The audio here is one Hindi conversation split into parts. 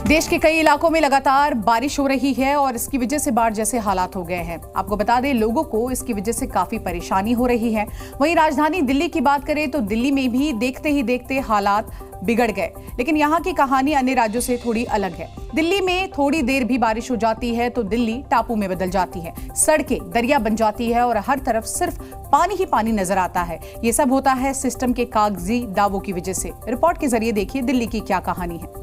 देश के कई इलाकों में लगातार बारिश हो रही है और इसकी वजह से बाढ़ जैसे हालात हो गए हैं। आपको बता दें, लोगों को इसकी वजह से काफी परेशानी हो रही है। वहीं राजधानी दिल्ली की बात करें तो दिल्ली में भी देखते ही देखते हालात बिगड़ गए, लेकिन यहाँ की कहानी अन्य राज्यों से थोड़ी अलग है। दिल्ली में थोड़ी देर भी बारिश हो जाती है तो दिल्ली टापू में बदल जाती है, सड़कें दरिया बन जाती है और हर तरफ सिर्फ पानी ही पानी नजर आता है। ये सब होता है सिस्टम के कागजी दावों की वजह से। रिपोर्ट के जरिए देखिए दिल्ली की क्या कहानी है।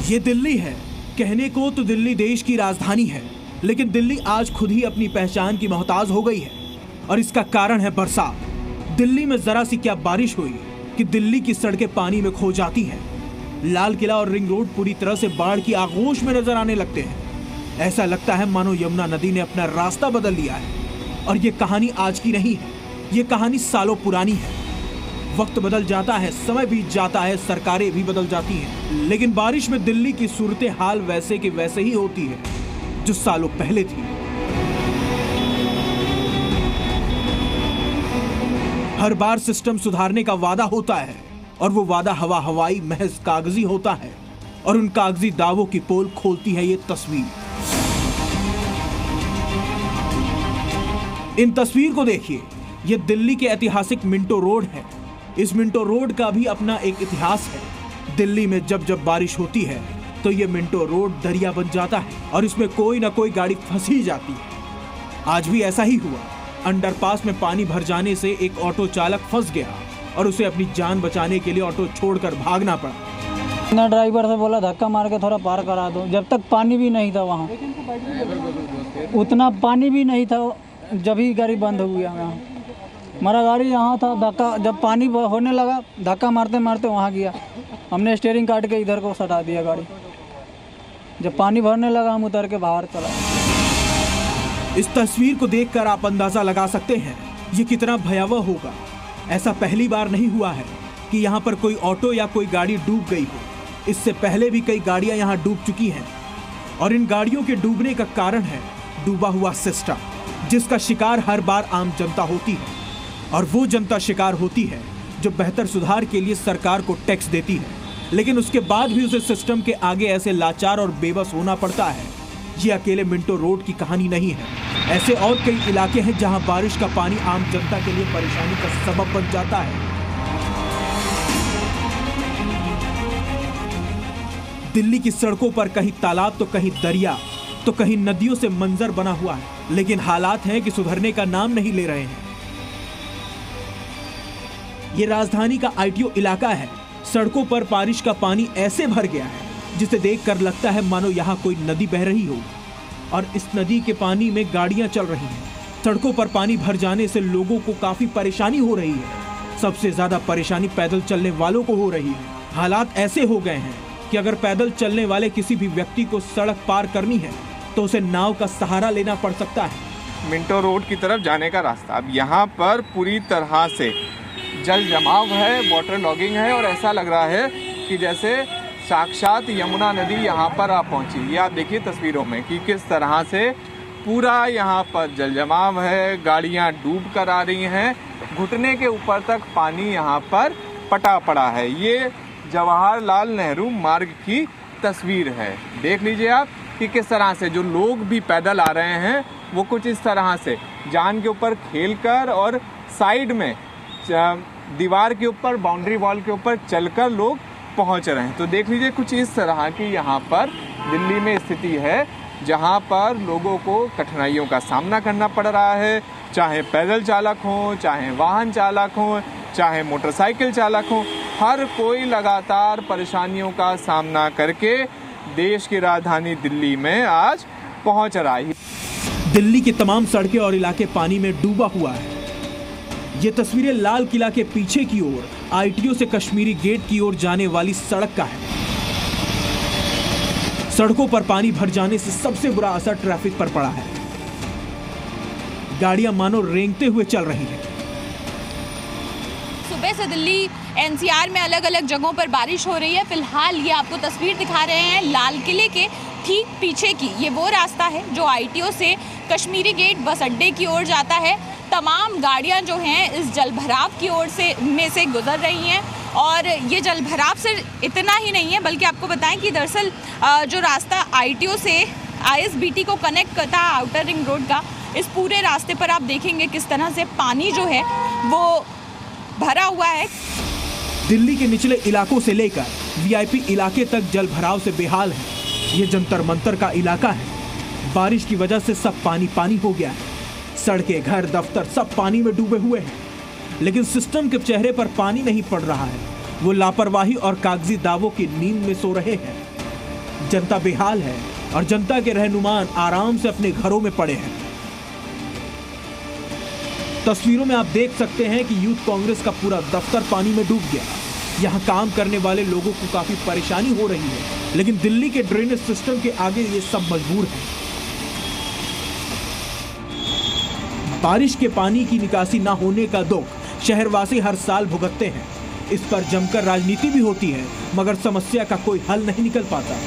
ये दिल्ली है। कहने को तो दिल्ली देश की राजधानी है, लेकिन दिल्ली आज खुद ही अपनी पहचान की मोहताज हो गई है और इसका कारण है बरसात। दिल्ली में जरा सी क्या बारिश हुई कि दिल्ली की सड़कें पानी में खो जाती हैं। लाल किला और रिंग रोड पूरी तरह से बाढ़ की आगोश में नजर आने लगते हैं। ऐसा लगता है मानो यमुना नदी ने अपना रास्ता बदल लिया है। और ये कहानी आज की नहीं है, ये कहानी सालों पुरानी है। वक्त बदल जाता है, समय बीत जाता है, सरकारें भी बदल जाती हैं, लेकिन बारिश में दिल्ली की सूरत हाल वैसे की वैसे ही होती है जो सालों पहले थी। हर बार सिस्टम सुधारने का वादा होता है और वो वादा हवा हवाई महज कागजी होता है और उन कागजी दावों की पोल खोलती है ये तस्वीर। इन तस्वीर को देखिए, ये दिल्ली के ऐतिहासिक मिंटो रोड है। इस मिंटो रोड का भी अपना एक इतिहास है। दिल्ली में जब जब बारिश होती है तो ये मिंटो रोड दरिया बन जाता है और इसमें कोई ना कोई गाड़ी फंस ही जाती है। आज भी ऐसा ही हुआ। अंडरपास में पानी भर जाने से एक ऑटो चालक फंस गया और उसे अपनी जान बचाने के लिए ऑटो छोड़कर भागना पड़ा। ना ड्राइवर से बोला धक्का मार के थोड़ा पार करा दो, जब तक पानी भी नहीं था वहाँ, उतना पानी भी नहीं था जब ही गाड़ी बंद हो गया। वहाँ हमारा गाड़ी यहाँ था, धक्का जब पानी होने लगा धक्का मारते मारते वहाँ गया। हमने स्टीयरिंग काट के इधर को सटा दिया गाड़ी। जब पानी भरने लगा हम उतर के बाहर चला। इस तस्वीर को देखकर आप अंदाजा लगा सकते हैं ये कितना भयावह होगा। ऐसा पहली बार नहीं हुआ है कि यहाँ पर कोई ऑटो या कोई गाड़ी डूब गई हो। इससे पहले भी कई गाड़ियाँ यहाँ डूब चुकी हैं और इन गाड़ियों के डूबने का कारण है डूबा हुआ सिस्टम, जिसका शिकार हर बार आम जनता होती है। और वो जनता शिकार होती है जो बेहतर सुधार के लिए सरकार को टैक्स देती है, लेकिन उसके बाद भी उसे सिस्टम के आगे ऐसे लाचार और बेबस होना पड़ता है। ये अकेले मिंटो रोड की कहानी नहीं है। ऐसे और कई इलाके हैं जहां बारिश का पानी आम जनता के लिए परेशानी का सबब बन जाता है। दिल्ली की सड़कों पर कहीं तालाब तो कहीं दरिया तो कहीं नदियों से मंजर बना हुआ है, लेकिन हालात हैं कि सुधरने का नाम नहीं ले रहे हैं। ये राजधानी का आईटीओ इलाका है। सड़कों पर बारिश का पानी ऐसे भर गया है जिसे देखकर लगता है मानो यहाँ कोई नदी बह रही हो और इस नदी के पानी में गाड़ियां चल रही हैं। सड़कों पर पानी भर जाने से लोगों को काफी परेशानी हो रही है। सबसे ज्यादा परेशानी पैदल चलने वालों को हो रही है। हालात ऐसे हो गए हैं कि अगर पैदल चलने वाले किसी भी व्यक्ति को सड़क पार करनी है तो उसे नाव का सहारा लेना पड़ सकता है। मिंटो रोड की तरफ जाने का रास्ता, अब यहाँ पर पूरी तरह से जल जमाव है, वाटर लॉगिंग है और ऐसा लग रहा है कि जैसे साक्षात यमुना नदी यहाँ पर आ पहुँची। ये आप देखिए तस्वीरों में कि किस तरह से पूरा यहाँ पर जल जमाव है, गाड़ियाँ डूब कर आ रही हैं, घुटने के ऊपर तक पानी यहाँ पर पटा पड़ा है। ये जवाहरलाल नेहरू मार्ग की तस्वीर है। देख लीजिए आप कि किस तरह से जो लोग भी पैदल आ रहे हैं वो कुछ इस तरह से जान के ऊपर खेलकर और साइड में दीवार के ऊपर, बाउंड्री वॉल के ऊपर चलकर लोग पहुंच रहे हैं। तो देख लीजिए कुछ इस तरह की यहाँ पर दिल्ली में स्थिति है, जहाँ पर लोगों को कठिनाइयों का सामना करना पड़ रहा है, चाहे पैदल चालक हो, चाहे वाहन चालक हो, चाहे मोटरसाइकिल चालक हो। हर कोई लगातार परेशानियों का सामना करके देश की राजधानी दिल्ली में आज पहुंच रहा है। दिल्ली की तमाम सड़कें और इलाके पानी में डूबा हुआ है। ये तस्वीरें लाल किला के पीछे की ओर आईटीओ से कश्मीरी गेट की ओर जाने वाली सड़क का है। सड़कों पर पानी भर जाने से सबसे बुरा असर ट्रैफिक पर पड़ा है। गाड़ियां मानो रेंगते हुए चल रही हैं। सुबह से दिल्ली एनसीआर में अलग अलग जगहों पर बारिश हो रही है। फिलहाल ये आपको तस्वीर दिखा रहे हैं लाल किले के ठीक पीछे की। ये वो रास्ता है जो आईटीओ से कश्मीरी गेट बस अड्डे की ओर जाता है। तमाम गाड़ियां जो हैं इस जलभराव की ओर से गुजर रही हैं और ये जलभराव से इतना ही नहीं है, बल्कि आपको बताएं कि दरअसल जो रास्ता आईटीओ से आईएसबीटी को कनेक्ट करता है आउटर रिंग रोड का, इस पूरे रास्ते पर आप देखेंगे किस तरह से पानी जो है वो भरा हुआ है। दिल्ली के निचले इलाकों से लेकर वीआईपी इलाके तक जल भराव से बेहाल है। ये जंतर मंतर का इलाका है। बारिश की वजह से सब पानी पानी हो गया है। सड़कें, घर, दफ्तर सब पानी में डूबे हुए हैं, लेकिन सिस्टम के चेहरे पर पानी नहीं पड़ रहा है। वो लापरवाही और कागजी दावों की नींद में सो रहे हैं। जनता बेहाल है और जनता के रहनुमान आराम से अपने घरों में पड़े हैं। तस्वीरों में आप देख सकते हैं कि यूथ कांग्रेस का पूरा दफ्तर पानी में डूब गया। यहाँ काम करने वाले लोगों को काफी परेशानी हो रही है, लेकिन दिल्ली के ड्रेनेज सिस्टम के आगे ये सब मजबूर है। बारिश के पानी की निकासी न होने का दुख शहरवासी हर साल भुगतते हैं। इस पर जमकर राजनीति भी होती है, मगर समस्या का कोई हल नहीं निकल पाता।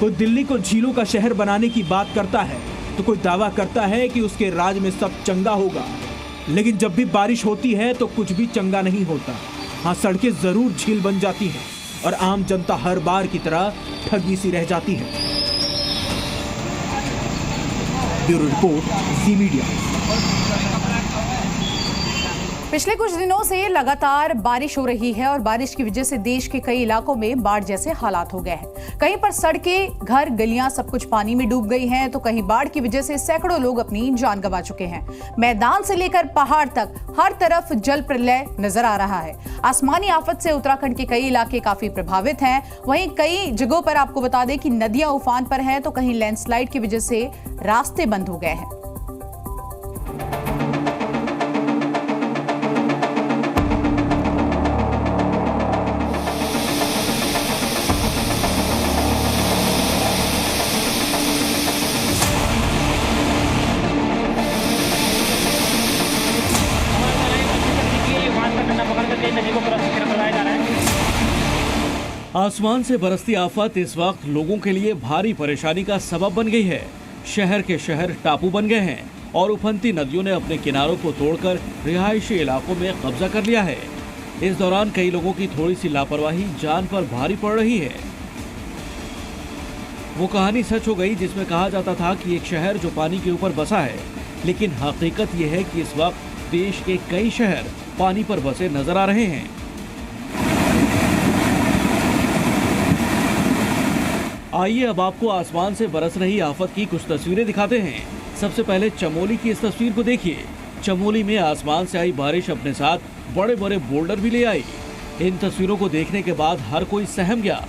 कोई दिल्ली को झीलों का शहर बनाने की बात करता है तो कोई दावा करता है कि उसके राज में सब चंगा होगा, लेकिन जब भी बारिश होती है तो कुछ भी चंगा नहीं होता। हाँ, सड़कें जरूर झील बन जाती हैं और आम जनता हर बार की तरह ठगी सी रह जाती है। ब्यूरो रिपोर्ट, जी मीडिया। पिछले कुछ दिनों से लगातार बारिश हो रही है और बारिश की वजह से देश के कई इलाकों में बाढ़ जैसे हालात हो गए हैं। कहीं पर सड़कें, घर, गलियां सब कुछ पानी में डूब गई हैं, तो कहीं बाढ़ की वजह से सैकड़ों लोग अपनी जान गंवा चुके हैं। मैदान से लेकर पहाड़ तक हर तरफ जल प्रलय नजर आ रहा है। आसमानी आफत से उत्तराखंड के कई इलाके काफी प्रभावित हैं। वहीं कई जगहों पर आपको बता दें कि नदियां उफान पर हैं, तो कहीं लैंडस्लाइड की वजह से रास्ते बंद हो गए हैं। आसमान से बरसती आफत इस वक्त लोगों के लिए भारी परेशानी का सबब बन गई है। शहर के शहर टापू बन गए हैं और उफनती नदियों ने अपने किनारों को तोड़कर रिहायशी इलाकों में कब्जा कर लिया है। इस दौरान कई लोगों की थोड़ी सी लापरवाही जान पर भारी पड़ रही है। वो कहानी सच हो गई जिसमें कहा जाता था कि एक शहर जो पानी के ऊपर बसा है, लेकिन हकीकत यह है कि इस वक्त देश के कई शहर पानी पर बसे नजर आ रहे हैं। आइए अब आपको आसमान से बरस रही आफत की कुछ तस्वीरें दिखाते हैं। सबसे पहले चमोली की इस तस्वीर को देखिए। चमोली में आसमान से आई बारिश अपने साथ बड़े बड़े बोल्डर भी ले आई। इन तस्वीरों को देखने के बाद हर कोई सहम गया।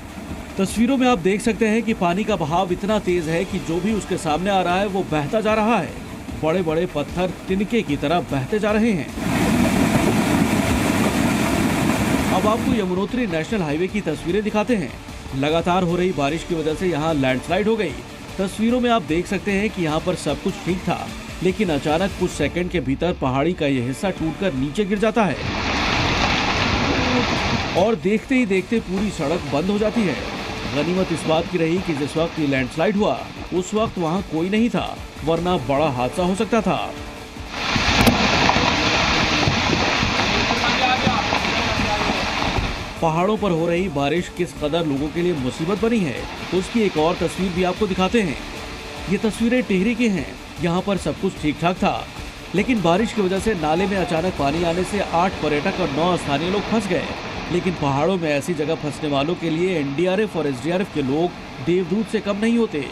तस्वीरों में आप देख सकते हैं कि पानी का बहाव इतना तेज है कि जो भी उसके सामने आ रहा है वो बहता जा रहा है। बड़े बड़े पत्थर तिनके की तरह बहते जा रहे हैं। अब आपको यमुनोत्री नेशनल हाईवे की तस्वीरें दिखाते हैं। लगातार हो रही बारिश की वजह से यहाँ लैंडस्लाइड हो गई। तस्वीरों में आप देख सकते हैं कि यहाँ पर सब कुछ ठीक था, लेकिन अचानक कुछ सेकंड के भीतर पहाड़ी का यह हिस्सा टूटकर नीचे गिर जाता है और देखते ही देखते पूरी सड़क बंद हो जाती है। गनीमत इस बात की रही कि जिस वक्त ये लैंडस्लाइड हुआ उस वक्त वहाँ कोई नहीं था, वरना बड़ा हादसा हो सकता था। पहाड़ों पर हो रही बारिश किस कदर लोगों के लिए मुसीबत बनी है, उसकी एक और तस्वीर भी आपको दिखाते हैं। ये तस्वीरें टिहरी की हैं। यहाँ पर सब कुछ ठीक ठाक था, लेकिन बारिश की वजह से नाले में अचानक पानी आने से 8 पर्यटक और 9 स्थानीय लोग फंस गए। लेकिन पहाड़ों में ऐसी जगह फंसने वालों के लिए एनडीआरएफ और एसडीआरएफ के लोग देवदूत से कम नहीं होते।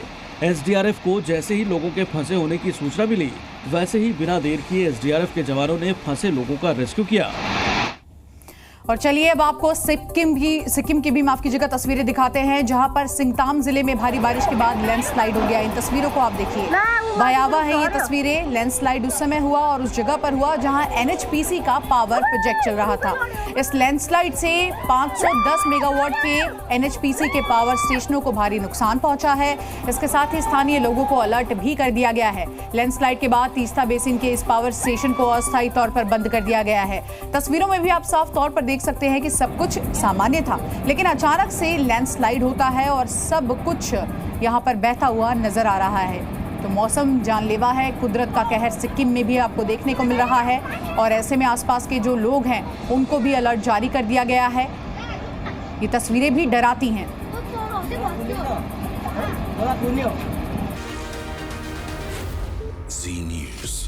एसडीआरएफ को जैसे ही लोगों के फंसे होने की सूचना मिली, वैसे ही बिना देर किए एसडीआरएफ के जवानों ने फंसे लोगों का रेस्क्यू किया। और चलिए अब आपको सिक्किम की भी माफ कीजिएगा तस्वीरें दिखाते हैं, जहां पर सिंगताम जिले में भारी बारिश के बाद लैंडस्लाइड हो गया। इन तस्वीरों को आप देखिए, भयावह है ये तस्वीरें। लैंडस्लाइड उस समय हुआ और उस जगह पर हुआ जहां NHPC का पावर प्रोजेक्ट चल रहा था। इस लैंडस्लाइड से 510 मेगावाट के NHPC के पावर स्टेशनों को भारी नुकसान पहुंचा है। इसके साथ ही स्थानीय लोगों को अलर्ट भी कर दिया गया है। लैंडस्लाइड के बाद तीस्ता बेसिन के इस पावर स्टेशन को अस्थायी तौर पर बंद कर दिया गया है। तस्वीरों में भी आप साफ तौर पर देख सकते हैं कि सब कुछ सामान्य था, लेकिन अचानक से लैंडस्लाइड होता है और सब कुछ यहाँ पर बहता हुआ नजर आ रहा है। तो मौसम जानलेवा है, कुदरत का कहर सिक्किम में भी आपको देखने को मिल रहा है और ऐसे में आसपास के जो लोग हैं उनको भी अलर्ट जारी कर दिया गया है। ये तस्वीरें भी डराती हैं। Z News।